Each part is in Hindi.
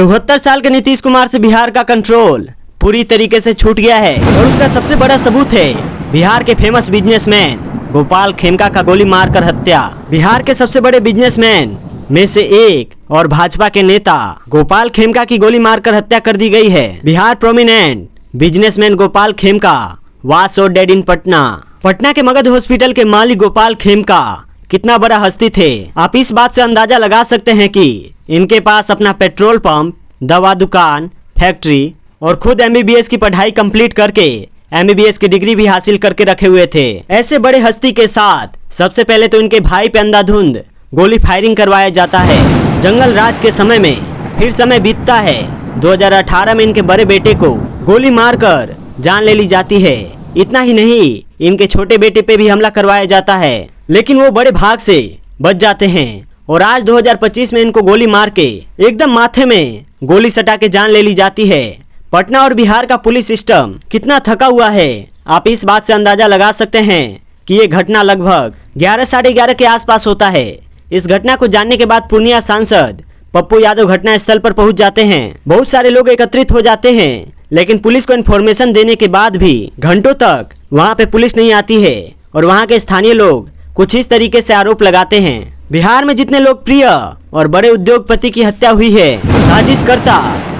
74 साल के नीतीश कुमार से बिहार का कंट्रोल पूरी तरीके से छूट गया है और उसका सबसे बड़ा सबूत है बिहार के फेमस बिजनेसमैन गोपाल खेमका का गोली मारकर हत्या। बिहार के सबसे बड़े बिजनेसमैन में से एक और भाजपा के नेता गोपाल खेमका की गोली मारकर हत्या कर दी गई है। Bihar prominent businessman Gopal Khemka was so dead in Patna. Patna के मगध हॉस्पिटल के मालिक गोपाल खेमका कितना बड़ा हस्ती थे, आप इस बात से अंदाजा लगा सकते हैं कि इनके पास अपना पेट्रोल पंप, दवा दुकान, फैक्ट्री और खुद MBBS की पढ़ाई कंप्लीट करके MBBS की डिग्री भी हासिल करके रखे हुए थे। ऐसे बड़े हस्ती के साथ सबसे पहले तो इनके भाई पे अंधाधुंध गोली फायरिंग करवाया जाता है। जंगल राज के समय में फिर समय बीतता है। 2018 में इनके बड़े बेटे को गोली मारकर जान ले ली जाती है। इतना ही नहीं, इनके छोटे बेटे पे भी हमला करवाया जाता है, लेकिन वो बड़े भाग से बच जाते हैं और आज 2025 में इनको गोली मार के एकदम माथे में गोली सटा के जान ले ली जाती है। पटना और बिहार का पुलिस सिस्टम कितना थका हुआ है, आप इस बात से अंदाजा लगा सकते हैं कि ये घटना लगभग 11 साढ़े 11 के आसपास होता है। इस घटना को जानने के बाद पूर्णिया सांसद पप्पू यादव घटना स्थल पर पहुंच जाते हैं। बहुत सारे लोग एकत्रित हो जाते हैं, लेकिन पुलिस को इन्फॉर्मेशन देने के बाद भी घंटों तक वहां पे पुलिस नहीं आती है और वहां के स्थानीय लोग कुछ इस तरीके से आरोप लगाते हैं। बिहार में जितने लोकप्रिय और बड़े उद्योगपति की हत्या हुई है, साजिश करता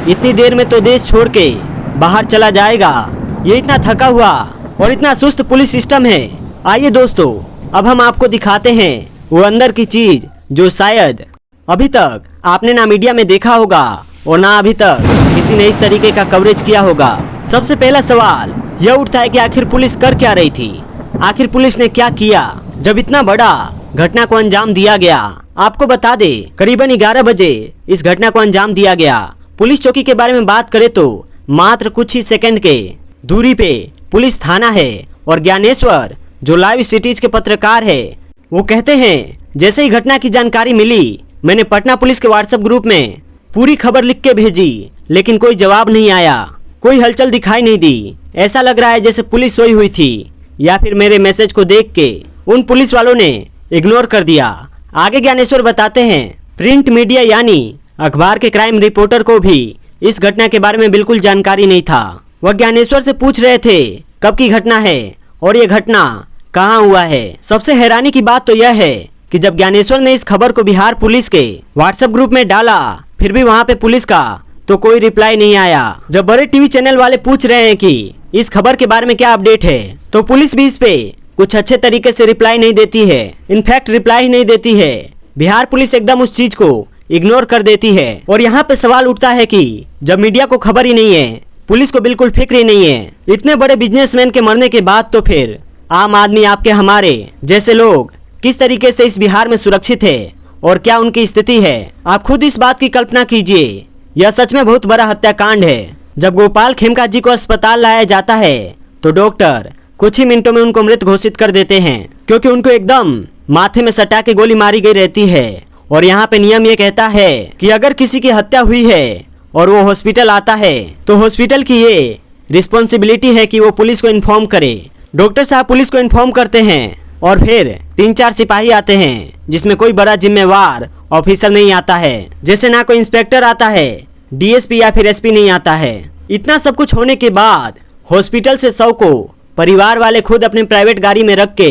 इतनी देर में तो देश छोड़ के बाहर चला जाएगा। ये इतना थका हुआ और इतना सुस्त पुलिस सिस्टम है। आइए दोस्तों, अब हम आपको दिखाते हैं वो अंदर की चीज जो शायद अभी तक आपने ना मीडिया में देखा होगा और ना अभी तक किसी ने इस तरीके का कवरेज किया होगा। सबसे पहला सवाल यह उठता है कि आखिर पुलिस कर क्या रही थी, आखिर पुलिस ने क्या किया जब इतना बड़ा घटना को अंजाम दिया गया। आपको बता दे, करीबन 11 बजे इस घटना को अंजाम दिया गया। पुलिस चौकी के बारे में बात करें तो मात्र कुछ ही सेकंड के दूरी पे पुलिस थाना है और ज्ञानेश्वर जो लाइव सिटीज के पत्रकार है वो कहते हैं, जैसे ही घटना की जानकारी मिली मैंने पटना पुलिस के व्हाट्सएप ग्रुप में पूरी खबर लिख के भेजी, लेकिन कोई जवाब नहीं आया, कोई हलचल दिखाई नहीं दी। ऐसा लग रहा है जैसे पुलिस सोई हुई थी या फिर मेरे मैसेज को देख के उन पुलिस वालों ने इग्नोर कर दिया। आगे ज्ञानेश्वर बताते हैं, प्रिंट मीडिया यानी अखबार के क्राइम रिपोर्टर को भी इस घटना के बारे में बिल्कुल जानकारी नहीं था। वह ज्ञानेश्वर से पूछ रहे थे कब की घटना है और ये घटना कहाँ हुआ है। सबसे हैरानी की बात तो यह है कि जब ज्ञानेश्वर ने इस खबर को बिहार पुलिस के व्हाट्सएप ग्रुप में डाला, फिर भी वहाँ पे पुलिस का तो कोई रिप्लाई नहीं आया। जब बड़े टीवी चैनल वाले पूछ रहे हैं कि इस खबर के बारे में क्या अपडेट है, तो पुलिस भी इस पे कुछ अच्छे तरीके से रिप्लाई नहीं देती है। इनफैक्ट रिप्लाई ही नहीं देती है। बिहार पुलिस एकदम उस चीज को इग्नोर कर देती है। और यहाँ पे सवाल उठता है कि जब मीडिया को खबर ही नहीं है, पुलिस को बिल्कुल फिक्र ही नहीं है, इतने बड़े बिजनेसमैन के मरने के बाद तो फिर आम आदमी आपके हमारे जैसे लोग किस तरीके से इस बिहार में सुरक्षित है और क्या उनकी स्थिति है। आप खुद इस बात की कल्पना कीजिए। यह सच में बहुत बड़ा हत्याकांड है। जब गोपाल खेमका जी को अस्पताल लाया जाता है तो डॉक्टर कुछ ही मिनटों में उनको मृत घोषित कर देते हैं, क्योंकि उनको एकदम माथे में सटा के गोली मारी गई रहती है। और यहाँ पे नियम ये कहता है कि अगर किसी की हत्या हुई है और वो हॉस्पिटल आता है तो हॉस्पिटल की ये रिस्पॉन्सिबिलिटी है कि वो पुलिस को इन्फॉर्म करे। डॉक्टर साहब पुलिस को इन्फॉर्म करते हैं और फिर 3-4 सिपाही आते हैं, जिसमें कोई बड़ा जिम्मेवार ऑफिसर नहीं आता है। जैसे ना कोई इंस्पेक्टर आता है, DSP या फिर SP नहीं आता है। इतना सब कुछ होने के बाद हॉस्पिटल से शव को परिवार वाले खुद अपनी प्राइवेट गाड़ी में रख के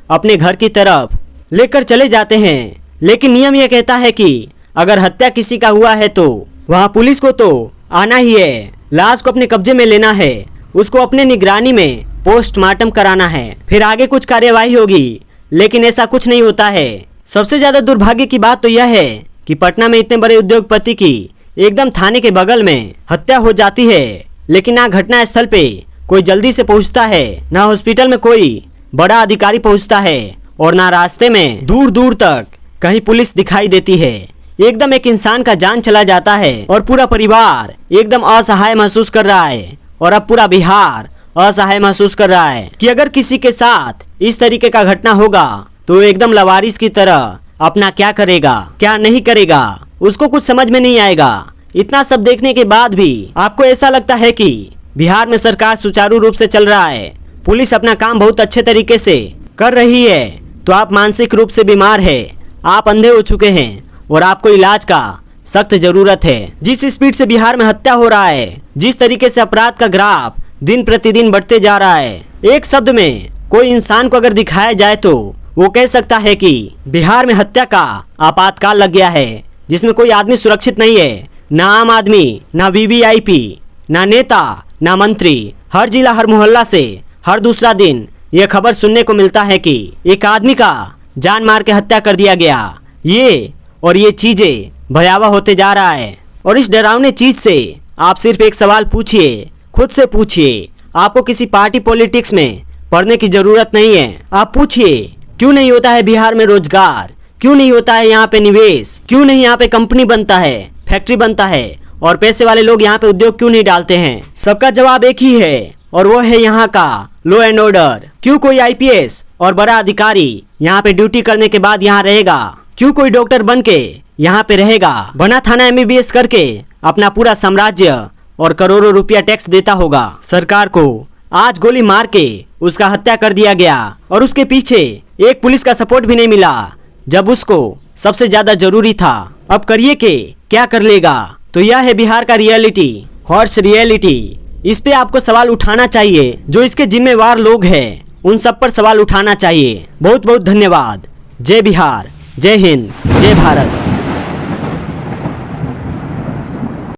अपने घर की तरफ लेकर चले जाते हैं। लेकिन नियम यह कहता है कि अगर हत्या किसी का हुआ है तो वहाँ पुलिस को तो आना ही है, लाश को अपने कब्जे में लेना है, उसको अपने निगरानी में पोस्टमार्टम कराना है, फिर आगे कुछ कार्यवाही होगी। लेकिन ऐसा कुछ नहीं होता है। सबसे ज्यादा दुर्भाग्य की बात तो यह है कि पटना में इतने बड़े उद्योगपति की एकदम थाने के बगल में हत्या हो जाती है, लेकिन ना घटना स्थल पे कोई जल्दी से पहुंचता है, ना हॉस्पिटल में कोई बड़ा अधिकारी पहुंचता है और ना रास्ते में दूर दूर तक कहीं पुलिस दिखाई देती है। एकदम एक इंसान का जान चला जाता है और पूरा परिवार एकदम असहाय महसूस कर रहा है। और अब पूरा बिहार असहाय महसूस कर रहा है कि अगर किसी के साथ इस तरीके का घटना होगा तो एकदम लवारिस की तरह अपना क्या करेगा क्या नहीं करेगा, उसको कुछ समझ में नहीं आएगा। इतना सब देखने के बाद भी आपको ऐसा लगता है कि बिहार में सरकार सुचारू रूप से चल रहा है, पुलिस अपना काम बहुत अच्छे तरीके से कर रही है, तो आप मानसिक रूप से बीमार है, आप अंधे हो चुके हैं और आपको इलाज का सख्त जरूरत है। जिस स्पीड से बिहार में हत्या हो रहा है, जिस तरीके से अपराध का ग्राफ दिन प्रतिदिन बढ़ते जा रहा है, एक शब्द में कोई इंसान को अगर दिखाया जाए तो वो कह सकता है कि बिहार में हत्या का आपातकाल लग गया है, जिसमें कोई आदमी सुरक्षित नहीं है। ना आम आदमी, ना वीवीआईपी, ना नेता, ना मंत्री। हर जिला, हर मोहल्ला से हर दूसरा दिन ये खबर सुनने को मिलता है कि एक आदमी का जान मार के हत्या कर दिया गया। ये चीजें भयावह होते जा रहा है। और इस डरावने चीज से आप सिर्फ एक सवाल पूछिए, खुद से पूछिए। आपको किसी पार्टी पॉलिटिक्स में पढ़ने की जरूरत नहीं है। आप पूछिए, क्यों नहीं होता है बिहार में रोजगार? क्यों नहीं होता है यहाँ पे निवेश? क्यों नहीं यहाँ पे कंपनी बनता है, फैक्ट्री बनता है, और पैसे वाले लोग यहाँ पे उद्योग क्यों नहीं डालते हैं? सबका जवाब एक ही है, और वो है यहाँ का लॉ एंड ऑर्डर। क्यों कोई आईपीएस और बड़ा अधिकारी यहाँ पे ड्यूटी करने के बाद यहाँ रहेगा? क्यों कोई डॉक्टर बन के यहाँ पे रहेगा? बना थाना एमबीबीएस करके अपना पूरा साम्राज्य और करोड़ों रुपया टैक्स देता होगा सरकार को। आज गोली मार के उसका हत्या कर दिया गया, और उसके पीछे एक पुलिस का सपोर्ट भी नहीं मिला जब उसको सबसे ज्यादा जरूरी था। अब करिए के क्या कर लेगा? तो यह है बिहार का रियलिटी, हॉर्स रियलिटी। इस पे आपको सवाल उठाना चाहिए। जो इसके जिम्मेवार लोग हैं उन सब पर सवाल उठाना चाहिए। बहुत बहुत धन्यवाद। जय बिहार, जय हिंद, जय भारत।